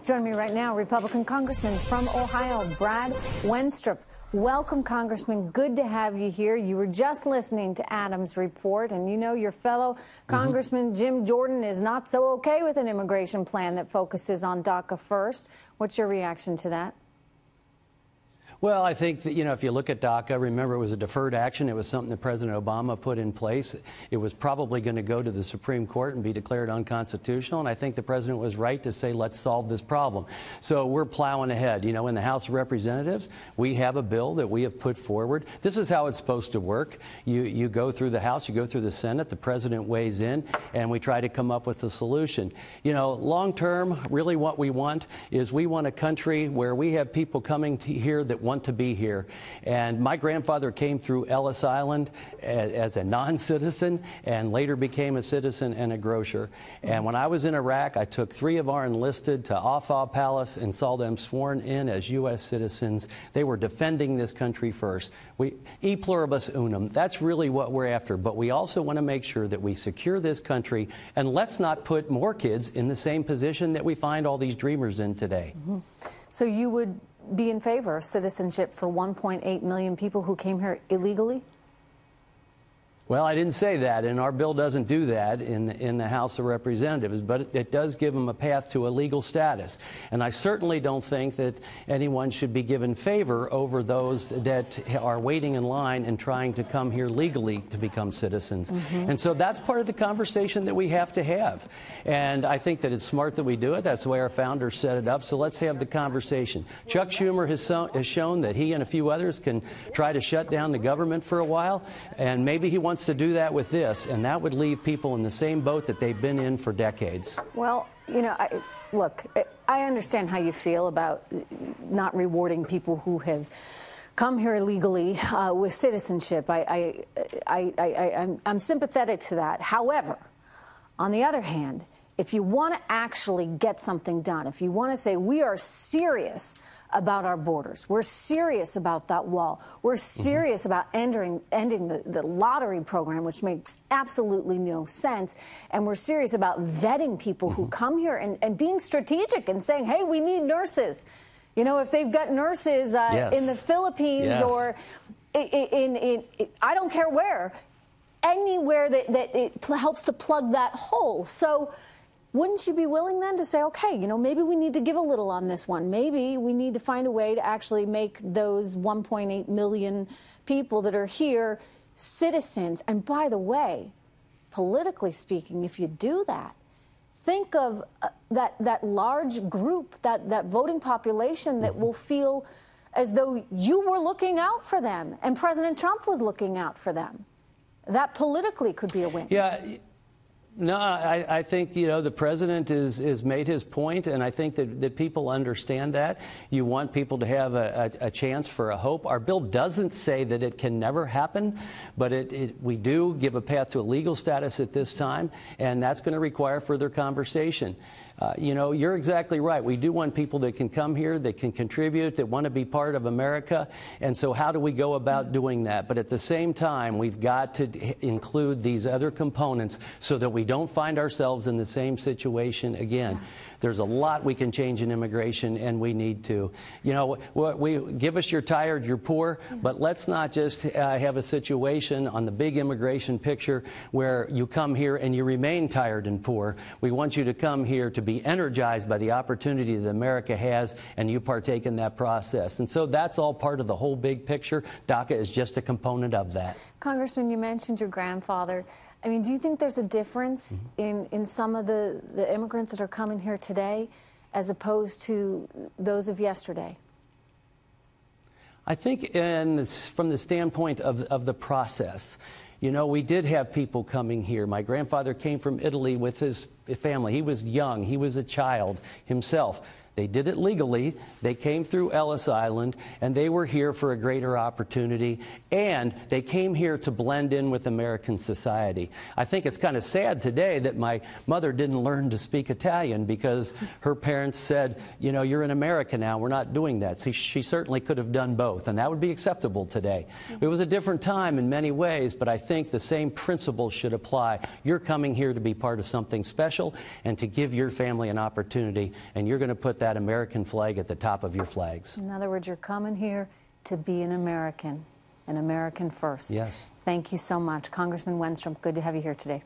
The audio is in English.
Joining me right now, Republican Congressman from Ohio, Brad Wenstrup. Welcome, Congressman. Good to have you here. You were just listening to Adam's report, and you know your fellow Congressman Jim Jordan is not so okay with an immigration plan that focuses on DACA first. What's your reaction to that? Well, I think that, if you look at DACA, remember it was a deferred action. It was something that President Obama put in place. It was probably going to go to the Supreme Court and be declared unconstitutional. And I think the president was right to say, let's solve this problem. So we're plowing ahead. In the House of Representatives, we have a bill that we have put forward. This is how it's supposed to work. You go through the House, you go through the Senate, the president weighs in, and we try to come up with a solution. Long term, really what we want is we want a country where we have people coming here that want to be here. And my grandfather came through Ellis Island as a non-citizen and later became a citizen and a grocer. And when I was in Iraq, I took 3 of our enlisted to Afar Palace and saw them sworn in as U.S. citizens. They were defending this country first. E pluribus unum, that's really what we're after. But we also want to make sure that we secure this country, and let's not put more kids in the same position that we find all these dreamers in today. So you would be in favor of citizenship for 1.8 million people who came here illegally? Well, I didn't say that, and our bill doesn't do that in the House of Representatives, but it does give them a path to a legal status. And I certainly don't think that anyone should be given favor over those that are waiting in line and trying to come here legally to become citizens. And so that's part of the conversation that we have to have. And I think that it's smart that we do it. That's the way our founders set it up. So let's have the conversation. Chuck Schumer has shown that he and a few others can try to shut down the government for a while, and maybe he wants to do that with this, and that would leave people in the same boat that they've been in for decades. Well, look, I understand how you feel about not rewarding people who have come here illegally with citizenship. I'm sympathetic to that. However, on the other hand, if you want to actually get something done, if you want to say we are serious about our borders, we're serious about that wall, we're serious about ending the lottery program, which makes absolutely no sense, and we're serious about vetting people who come here and being strategic and saying, hey, we need nurses. If they've got nurses in the Philippines or in I don't care where, anywhere that it helps to plug that hole. So wouldn't you be willing then to say, okay, maybe we need to give a little on this one. Maybe we need to find a way to actually make those 1.8 million people that are here citizens. And by the way, politically speaking, if you do that, think of that large group, that voting population that will feel as though you were looking out for them and President Trump was looking out for them. That politically could be a win. Yeah. No, I think, the president has made his point, and I think that people understand that. You want people to have a chance for a hope. Our bill doesn't say that it can never happen, but we do give a path to a legal status at this time, and that's going to require further conversation. You're exactly right. We do want people that can come here, that can contribute, that want to be part of America. And so how do we go about doing that? But at the same time, we've got to include these other components so that we don't find ourselves in the same situation again. There's a lot we can change in immigration, and we need to. Give us you're tired, you're poor, but let's not just have a situation on the big immigration picture where you come here and you remain tired and poor. We want you to come here to be energized by the opportunity that America has, and you partake in that process. And so that's all part of the whole big picture. DACA is just a component of that. Congressman, you mentioned your grandfather. I mean, do you think there's a difference in some of the immigrants that are coming here today as opposed to those of yesterday? I think from the standpoint of the process, we did have people coming here. My grandfather came from Italy with his family. He was young. He was a child himself. They did it legally. They came through Ellis Island, and they were here for a greater opportunity, and they came here to blend in with American society. I think it's kind of sad today that my mother didn't learn to speak Italian because her parents said, you're in America now. We're not doing that. See, she certainly could have done both, and that would be acceptable today. It was a different time in many ways, but I think the same principles should apply. You're coming here to be part of something special and to give your family an opportunity, and you're going to put that American flag at the top of your flags. In other words, you're coming here to be an American first. Yes. Thank you so much. Congressman Wenstrup, good to have you here today.